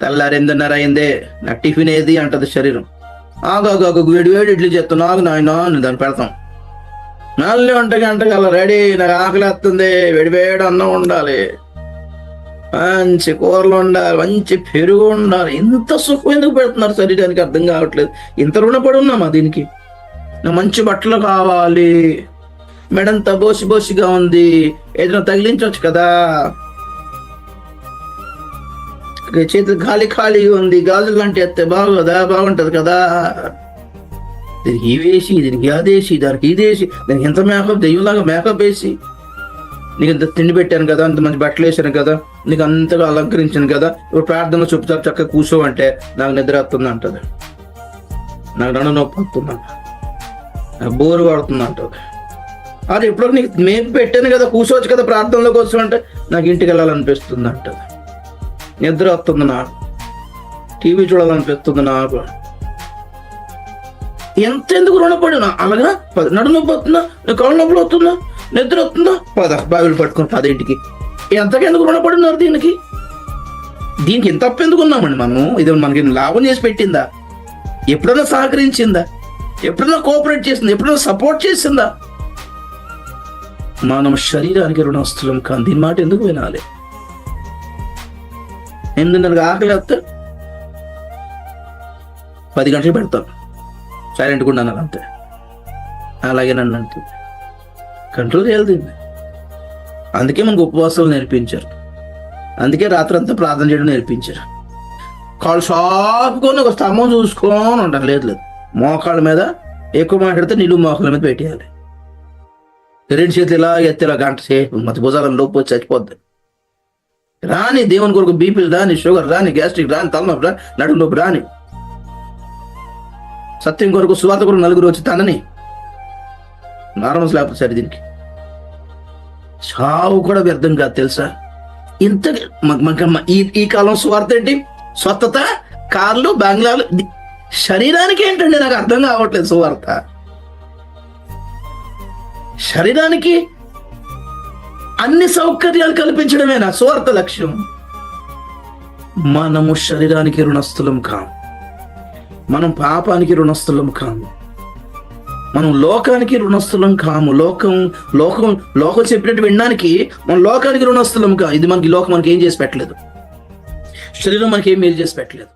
తెల్లారు 8:30 అయిందే, నాకు టిఫిన్ ఏది అంటది శరీరం. ఆగు వేడి ఇడ్లీ చేస్తాను, ఆగు నాయన దాన్ని పెడతాం. మళ్ళీ 1 గంటకి అలా రెడీ, నాకు ఆకలి వస్తుంది, వేడి అన్నం ఉండాలి, మంచి కూరలు ఉండాలి, మంచి పెరుగు ఉండాలి. ఇంత సుఖం ఎందుకు పెడుతున్నారు శరీరానికి అర్థం కావట్లేదు. ఇంత రుణపడి ఉన్నామా దీనికి? నాకు మంచి బట్టలు కావాలి, మెడంతా బోసిగా ఉంది, ఏదైనా తగిలించవచ్చు కదా, చేతులు ఖాళీగా ఉంది, గాజులు అంటే ఎత్తే బాగుంటది కదా. దీనికి ఇవేసి, దీనికి అదేసి, దానికి ఇదేసి, దానికి ఎంత మేకప్, దెయ్యంలాగా మేకప్ వేసి, నీకు ఇంత తిండి పెట్టాను కదా, అంత మంచి బట్టలు వేసాను కదా, నీకు అంతగా అలంకరించాను కదా, ఇప్పుడు ప్రార్థనలో చెప్తారు చక్కగా కూర్చోవంటే నాకు నిద్ర వస్తుంది అంటది, నాకు నడు నొప్పి వస్తుంది, నాకు బోరు పడుతుంది అంటది. అది ఎప్పుడో నీకు మేము పెట్టాను కదా, కూర్చోవచ్చు కదా ప్రార్థనలో కూర్చోమంటే నాకు ఇంటికి వెళ్ళాలనిపిస్తుంది అంటది. నిద్ర వస్తుంది నాకు, టీవీ చూడాలనిపిస్తుంది నాకు. ఎంతెందుకు రుణపడినా అలాగా నడు నొప్పి వస్తుందా, కాళ్ళ నొప్పులు వస్తుందా, నిద్ర వస్తుందా, బావిలు పట్టుకుని 10ంటికి. ఎంతకెందుకు రుణపడినారు దీనికి ఇంత తప్పు ఎందుకు ఉన్నామండి మనం? ఇది మనకి లాభం చేసి పెట్టిందా? ఎప్పుడైనా సహకరించిందా? ఎప్పుడైనా కోఆపరేట్ చేసిందా? ఎప్పుడైనా సపోర్ట్ చేసిందా? మనం శరీరానికి రుణస్తులం కాదు. దీని మాట ఎందుకు వినాలి? 8:30 ఆకలి వస్తే 10 గంటలు పెడతాను, సైలెంట్గా ఉన్నాను అంతే. అలాగే నన్ను అంటుంది, కంట్రోల్ చేయాలి. అందుకే మనకు ఉపవాసాలు నేర్పించారు, అందుకే రాత్రంతా ప్రార్థన చేయడం నేర్పించారు. కాళ్ళు షాపుకొని ఒక స్తంభం చూసుకొని ఉంటాను. లేదు మోకాళ్ళ మీద ఎక్కువ మాట్లాడితే నిలువు మోకాళ్ళ మీద పెట్టేయాలి. 2 చేతులు ఇలా ఎత్తి ఇలా గంట సేపు మత భుజాలను లోపు వచ్చి చచ్చిపోద్ది. రాని దేవుని కొరకు బీపీలు రాని, షుగర్ రాని, గ్యాస్ట్రిక్ రాని, తలనొప్పి రాని, నడుము నొప్పి రాని, సత్యం కొరకు సువార్త కొరకు నలుగురు వచ్చి తనని నార్మల్స్ లేకపోతే సరే. దీనికి చావు కూడా వ్యర్థం కాదు తెలుసా? ఇంత ఈ కాలం సువార్త ఏంటి? స్వస్థత, కార్లు, బంగ్లాలు. శరీరానికి ఏంటండి నాకు అర్థం కావట్లేదు. సువార్త శరీరానికి అన్ని సౌకర్యాలు కల్పించడమేనా సువార్త లక్ష్యం? మనము శరీరానికి రుణస్థులం కాము, మనం పాపానికి రుణస్థులం కాము, మనం లోకానికి రుణస్థులం కాము. లోకం చెప్పినట్టు వినడానికి మనం లోకానికి రుణస్థులం కా. ఇది లోకం మనకి ఏం చేసి పెట్టలేదు, శరీరం మనకి ఏం మేలు చేసి పెట్టలేదు.